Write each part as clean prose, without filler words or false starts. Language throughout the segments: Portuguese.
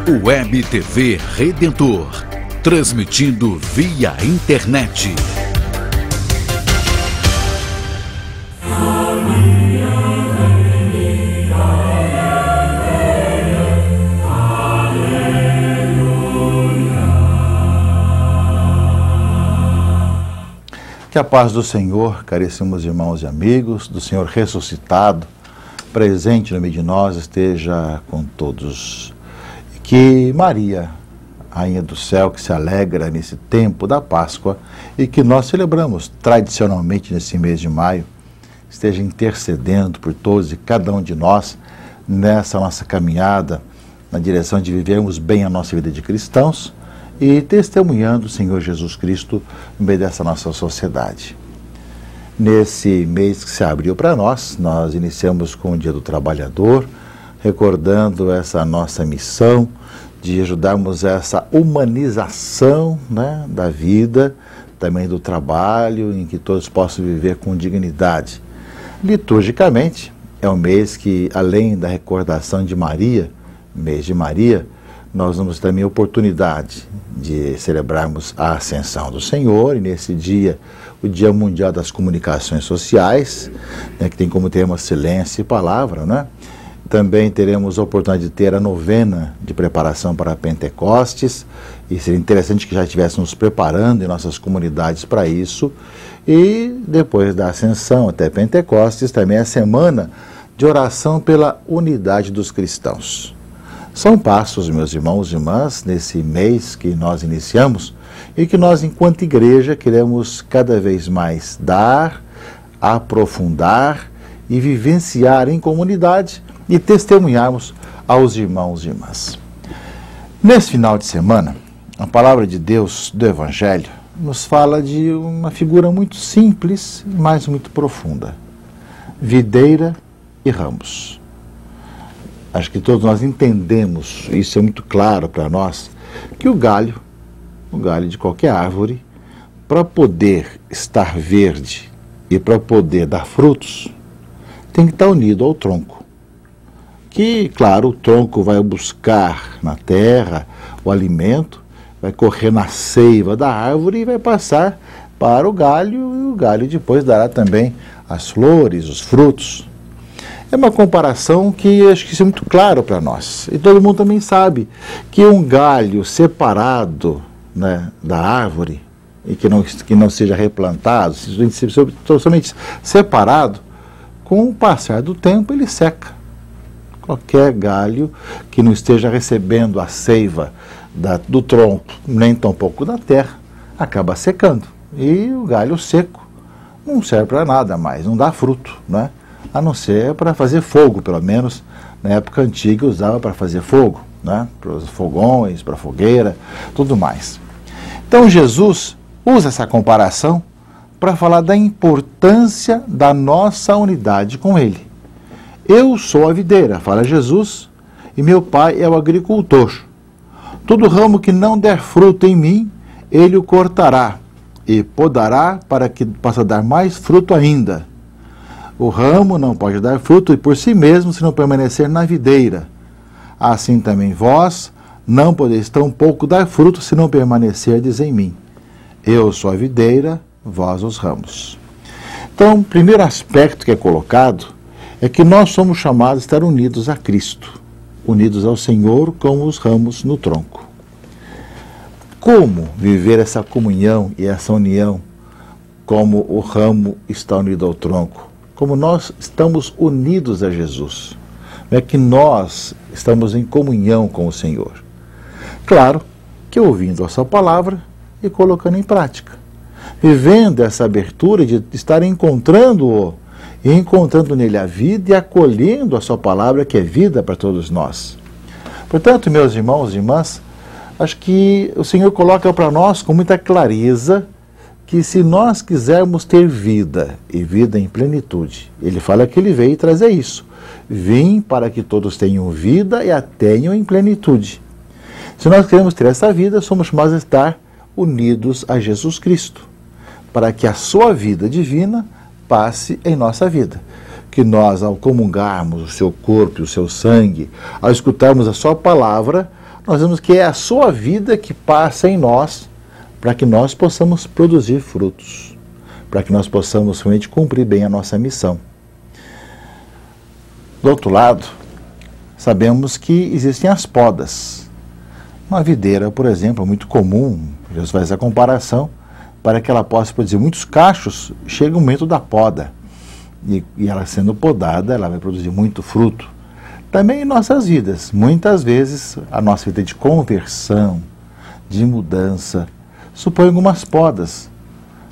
Web TV Redentor, transmitindo via internet. Que a paz do Senhor, caríssimos irmãos e amigos, do Senhor ressuscitado, presente no meio de nós, esteja com todos. E que Maria, Rainha do Céu, que se alegra nesse tempo da Páscoa e que nós celebramos tradicionalmente nesse mês de maio, esteja intercedendo por todos e cada um de nós nessa nossa caminhada na direção de vivermos bem a nossa vida de cristãos e testemunhando o Senhor Jesus Cristo no meio dessa nossa sociedade. Nesse mês que se abriu para nós iniciamos com o Dia do Trabalhador, recordando essa nossa missão de ajudarmos essa humanização, da vida, também do trabalho, em que todos possam viver com dignidade. Liturgicamente, é um mês que, além da recordação de Maria, mês de Maria, nós temos também a oportunidade de celebrarmos a Ascensão do Senhor, e nesse dia, o Dia Mundial das Comunicações Sociais, que tem como tema Silêncio e Palavra, Também teremos a oportunidade de ter a novena de preparação para Pentecostes, e seria interessante que já estivéssemos preparando em nossas comunidades para isso, e depois da Ascensão até Pentecostes, também a semana de oração pela unidade dos cristãos. São passos, meus irmãos e irmãs, nesse mês que nós iniciamos e que nós, enquanto igreja, queremos cada vez mais dar, aprofundar e vivenciar em comunidade e testemunharmos aos irmãos e irmãs. Nesse final de semana, a palavra de Deus do Evangelho nos fala de uma figura muito simples, mas muito profunda: videira e ramos. Acho que todos nós entendemos, isso é muito claro para nós, que o galho de qualquer árvore, para poder estar verde e para poder dar frutos, tem que estar unido ao tronco. Que, claro, o tronco vai buscar na terra o alimento, vai correr na seiva da árvore e vai passar para o galho, e o galho depois dará também as flores, os frutos. É uma comparação que acho que isso é muito claro para nós. E todo mundo também sabe que um galho separado da árvore, e que não seja replantado, totalmente separado, com o passar do tempo ele seca. Qualquer galho que não esteja recebendo a seiva do tronco, nem tampouco da terra, acaba secando. E o galho seco não serve para nada mais, não dá fruto, a não ser para fazer fogo, pelo menos na época antiga usava para fazer fogo, para os fogões, para a fogueira, tudo mais. Então Jesus usa essa comparação para falar da importância da nossa unidade com Ele. Eu sou a videira, fala Jesus, e meu Pai é o agricultor. Todo ramo que não der fruto em mim, Ele o cortará e podará para que possa dar mais fruto ainda. O ramo não pode dar fruto por si mesmo se não permanecer na videira. Assim também vós não podeis tampouco dar fruto se não permanecerdes em mim. Eu sou a videira, vós os ramos. Então, o primeiro aspecto que é colocado é que nós somos chamados a estar unidos a Cristo, unidos ao Senhor como os ramos no tronco. Como viver essa comunhão e essa união como o ramo está unido ao tronco? Como nós estamos unidos a Jesus, que nós estamos em comunhão com o Senhor. Claro que ouvindo a sua palavra e colocando em prática, vivendo essa abertura de estar encontrando-o, e encontrando nele a vida e acolhendo a sua palavra, que é vida para todos nós. Portanto, meus irmãos e irmãs, acho que o Senhor coloca para nós com muita clareza que se nós quisermos ter vida, e vida em plenitude, Ele fala que Ele veio trazer isso. Vim para que todos tenham vida e a tenham em plenitude. Se nós queremos ter essa vida, somos chamados a estar unidos a Jesus Cristo, para que a sua vida divina passe em nossa vida. Que nós, ao comungarmos o seu corpo e o seu sangue, ao escutarmos a sua palavra, nós vemos que é a sua vida que passa em nós para que nós possamos produzir frutos, para que nós possamos realmente cumprir bem a nossa missão. Do outro lado, sabemos que existem as podas. Uma videira, por exemplo, é muito comum, Jesus faz essa comparação, para que ela possa produzir muitos cachos, chega o momento da poda. E ela sendo podada, ela vai produzir muito fruto. Também em nossas vidas, muitas vezes a nossa vida de conversão, de mudança, supõe algumas podas,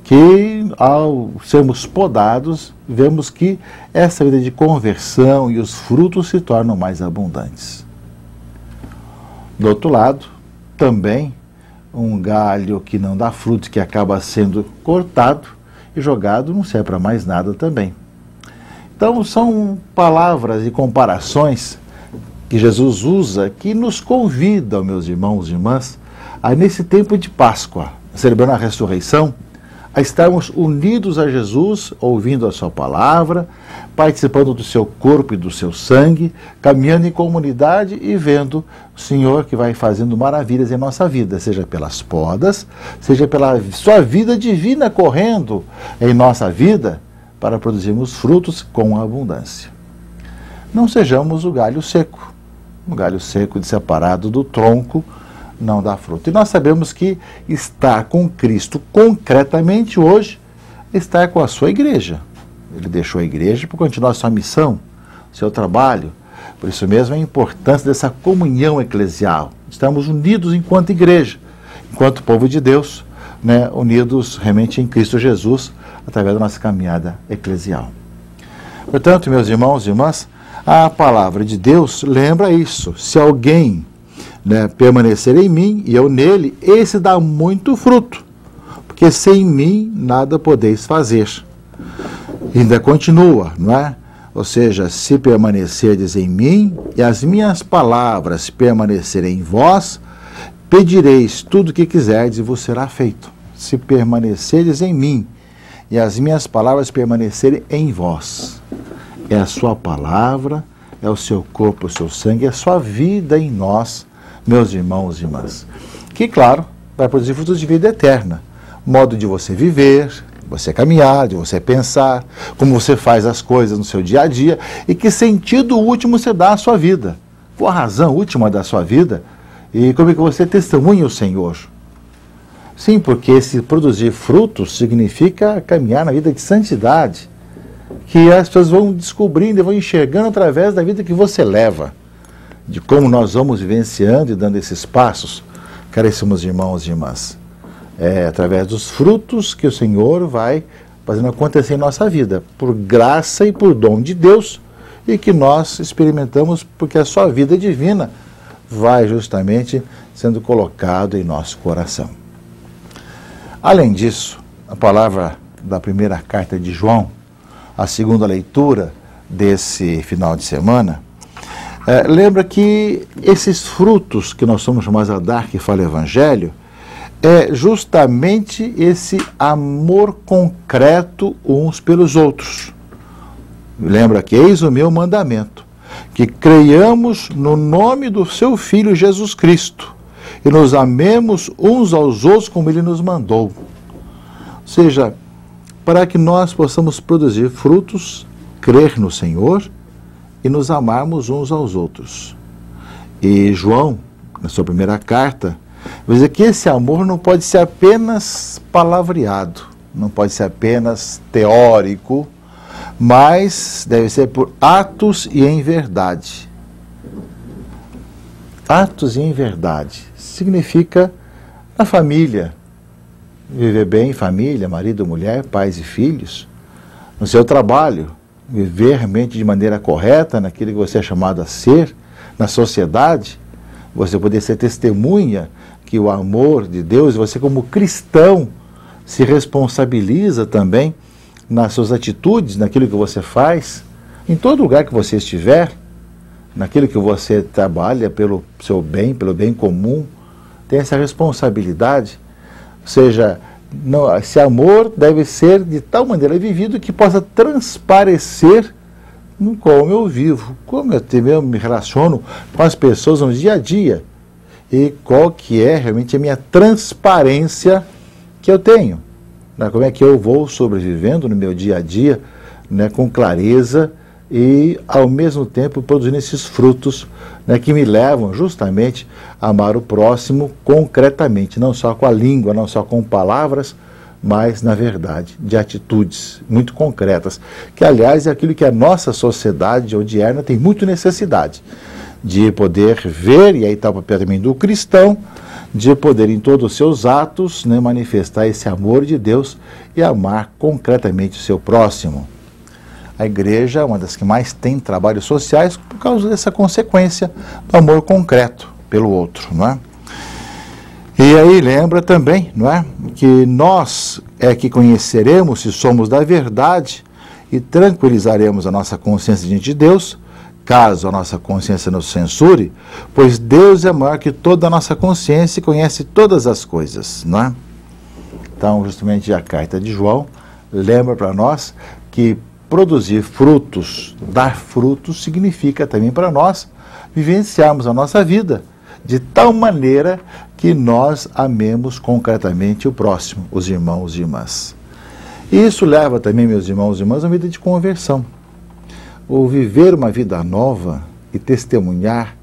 que ao sermos podados, vemos que essa vida de conversão e os frutos se tornam mais abundantes. Do outro lado, também um galho que não dá frutos, que acaba sendo cortado e jogado, não serve para mais nada também. Então são palavras e comparações que Jesus usa que nos convidam, meus irmãos e irmãs, a nesse tempo de Páscoa, celebrando a ressurreição, a estarmos unidos a Jesus, ouvindo a sua palavra, participando do seu corpo e do seu sangue, caminhando em comunidade e vendo o Senhor que vai fazendo maravilhas em nossa vida, seja pelas podas, seja pela sua vida divina correndo em nossa vida, para produzirmos frutos com abundância. Não sejamos o galho seco separado do tronco, não dá fruto. E nós sabemos que estar com Cristo concretamente hoje, estar com a sua igreja. Ele deixou a igreja para continuar a sua missão, seu trabalho. Por isso mesmo a importância dessa comunhão eclesial. Estamos unidos enquanto igreja, enquanto povo de Deus, né, unidos realmente em Cristo Jesus, através da nossa caminhada eclesial. Portanto, meus irmãos e irmãs, a palavra de Deus lembra isso. Se alguém, né, permanecer em mim e eu nele, esse dá muito fruto, porque sem mim nada podeis fazer. E ainda continua, não é? Ou seja, se permanecerdes em mim e as minhas palavras permanecerem em vós, pedireis tudo o que quiserdes e vos será feito. Se permanecerdes em mim e as minhas palavras permanecerem em vós. É a sua palavra, é o seu corpo, o seu sangue, é a sua vida em nós, meus irmãos e irmãs. Que, claro, vai produzir frutos de vida eterna. Modo de você viver, de você caminhar, de você pensar, como você faz as coisas no seu dia a dia e que sentido último você dá à sua vida. Qual a razão última da sua vida e como é que você testemunha o Senhor. Sim, porque esse produzir frutos significa caminhar na vida de santidade, que as pessoas vão descobrindo e vão enxergando através da vida que você leva, de como nós vamos vivenciando e dando esses passos, caríssimos irmãos e irmãs. É através dos frutos que o Senhor vai fazendo acontecer em nossa vida, por graça e por dom de Deus, e que nós experimentamos porque a sua vida divina vai justamente sendo colocado em nosso coração. Além disso, a palavra da primeira carta de João, a segunda leitura desse final de semana, lembra que esses frutos que nós somos chamados a dar, que fala o Evangelho, é justamente esse amor concreto uns pelos outros. Lembra que eis o meu mandamento, que creiamos no nome do seu Filho Jesus Cristo e nos amemos uns aos outros como ele nos mandou. Ou seja, para que nós possamos produzir frutos, crer no Senhor e nos amarmos uns aos outros. E João, na sua primeira carta, vai dizer que esse amor não pode ser apenas palavreado, não pode ser apenas teórico, mas deve ser por atos e em verdade. Atos e em verdade significa na família, viver bem em família, marido, mulher, pais e filhos, no seu trabalho, viver realmente de maneira correta naquilo que você é chamado a ser, na sociedade, você poder ser testemunha que o amor de Deus, você como cristão, se responsabiliza também nas suas atitudes, naquilo que você faz, em todo lugar que você estiver, naquilo que você trabalha pelo seu bem, pelo bem comum, tem essa responsabilidade. Ou seja, esse amor deve ser de tal maneira vivido que possa transparecer em como eu vivo, como eu me relaciono com as pessoas no dia a dia. e qual que é realmente a minha transparência que eu tenho. Né? Como é que eu vou sobrevivendo no meu dia a dia, né, com clareza e, ao mesmo tempo, produzindo esses frutos, né, que me levam justamente a amar o próximo concretamente, não só com a língua, não só com palavras, mas, na verdade, de atitudes muito concretas, que, aliás, é aquilo que a nossa sociedade odierna tem muito necessidade, de poder ver, e aí está o papel também do cristão, de poder, em todos os seus atos, né, manifestar esse amor de Deus e amar concretamente o seu próximo. A igreja é uma das que mais tem trabalhos sociais por causa dessa consequência do amor concreto pelo outro, não é? E aí lembra também, não é, que nós é que conheceremos se somos da verdade e tranquilizaremos a nossa consciência diante de Deus, caso a nossa consciência nos censure, pois Deus é maior que toda a nossa consciência e conhece todas as coisas, não é? Então, justamente a carta de João lembra para nós que produzir frutos, dar frutos, significa também para nós vivenciarmos a nossa vida de tal maneira que nós amemos concretamente o próximo, os irmãos e irmãs. E isso leva também, meus irmãos e irmãs, a uma vida de conversão. O viver uma vida nova e testemunhar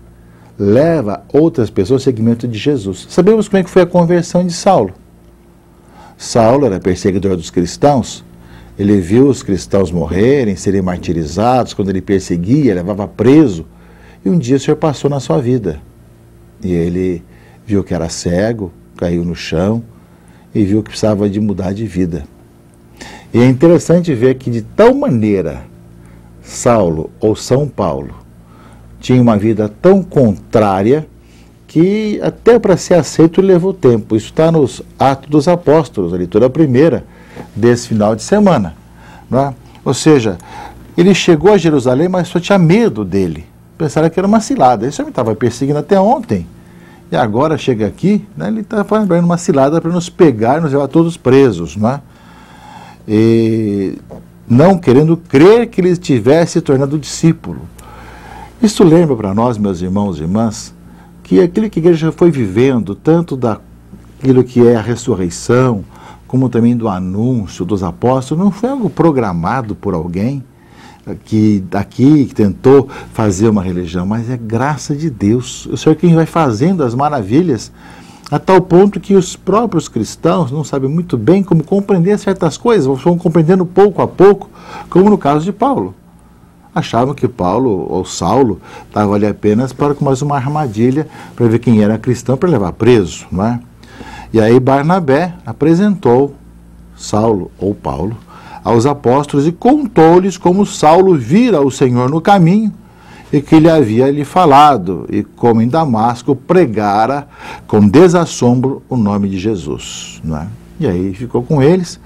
leva outras pessoas ao seguimento de Jesus. Sabemos como é que foi a conversão de Saulo. Saulo era perseguidor dos cristãos. Ele viu os cristãos morrerem, serem martirizados, quando ele perseguia, levava preso. E um dia o Senhor passou na sua vida. E ele viu que era cego, caiu no chão e viu que precisava de mudar de vida. E é interessante ver que de tal maneira Saulo ou São Paulo tinha uma vida tão contrária que até para ser aceito levou tempo. Isso está nos Atos dos Apóstolos, a leitura primeira desse final de semana, não é? Ou seja, ele chegou a Jerusalém, mas só tinha medo dele. Pensaram que era uma cilada. Esse homem estava perseguindo até ontem. E agora chega aqui, né, ele está fazendo uma cilada para nos pegar e nos levar todos presos, não é? E não querendo crer que ele tivesse tornado discípulo. Isso lembra para nós, meus irmãos e irmãs, que aquilo que a igreja foi vivendo, tanto daquilo que é a ressurreição, como também do anúncio dos apóstolos, não foi algo programado por alguém que tentou fazer uma religião, mas é graça de Deus. O Senhor quem vai fazendo as maravilhas, a tal ponto que os próprios cristãos não sabem muito bem como compreender certas coisas, vão compreendendo pouco a pouco, como no caso de Paulo. Achavam que Paulo ou Saulo estava ali apenas para mais uma armadilha para ver quem era cristão para levar preso, não é? E aí Barnabé apresentou Saulo ou Paulo aos apóstolos e contou-lhes como Saulo vira o Senhor no caminho e que ele havia lhe falado, e como em Damasco pregara com desassombro o nome de Jesus, não é? E aí ficou com eles,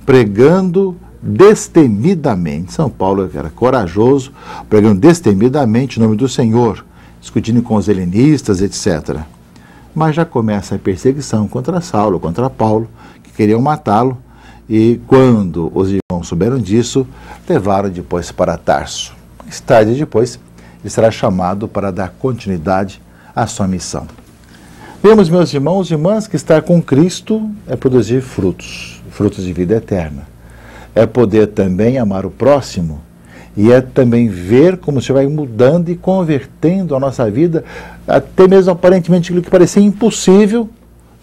pregando destemidamente. São Paulo era corajoso, pregando destemidamente o nome do Senhor, discutindo com os helenistas, etc. Mas já começa a perseguição contra Saulo, contra Paulo, que queriam matá-lo, e quando os irmãos souberam disso, levaram depois para Tarso. Mais tarde depois, ele será chamado para dar continuidade à sua missão. Vemos, meus irmãos e irmãs, que estar com Cristo é produzir frutos, frutos de vida eterna. É poder também amar o próximo, e é também ver como o Senhor vai mudando e convertendo a nossa vida, até mesmo aparentemente aquilo que parecia impossível,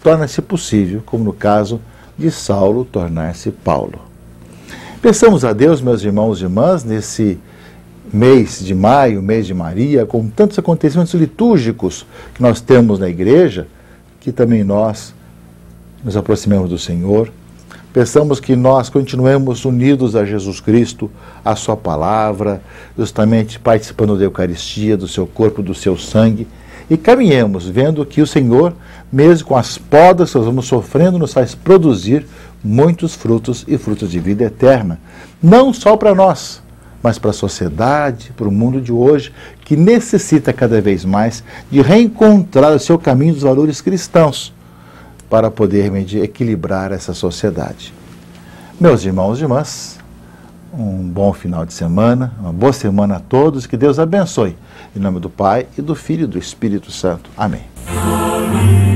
torna-se possível, como no caso de Saulo tornar-se Paulo. Peçamos a Deus, meus irmãos e irmãs, nesse mês de maio, mês de Maria, com tantos acontecimentos litúrgicos que nós temos na igreja, que também nós nos aproximemos do Senhor. Peçamos que nós continuemos unidos a Jesus Cristo, a sua palavra, justamente participando da Eucaristia, do seu corpo, do seu sangue, e caminhemos vendo que o Senhor, mesmo com as podas que nós vamos sofrendo, nos faz produzir muitos frutos e frutos de vida eterna. Não só para nós, mas para a sociedade, para o mundo de hoje, que necessita cada vez mais de reencontrar o seu caminho dos valores cristãos, para poder equilibrar essa sociedade. Meus irmãos e irmãs, um bom final de semana, uma boa semana a todos, que Deus abençoe. Em nome do Pai, e do Filho e do Espírito Santo. Amém. Amém.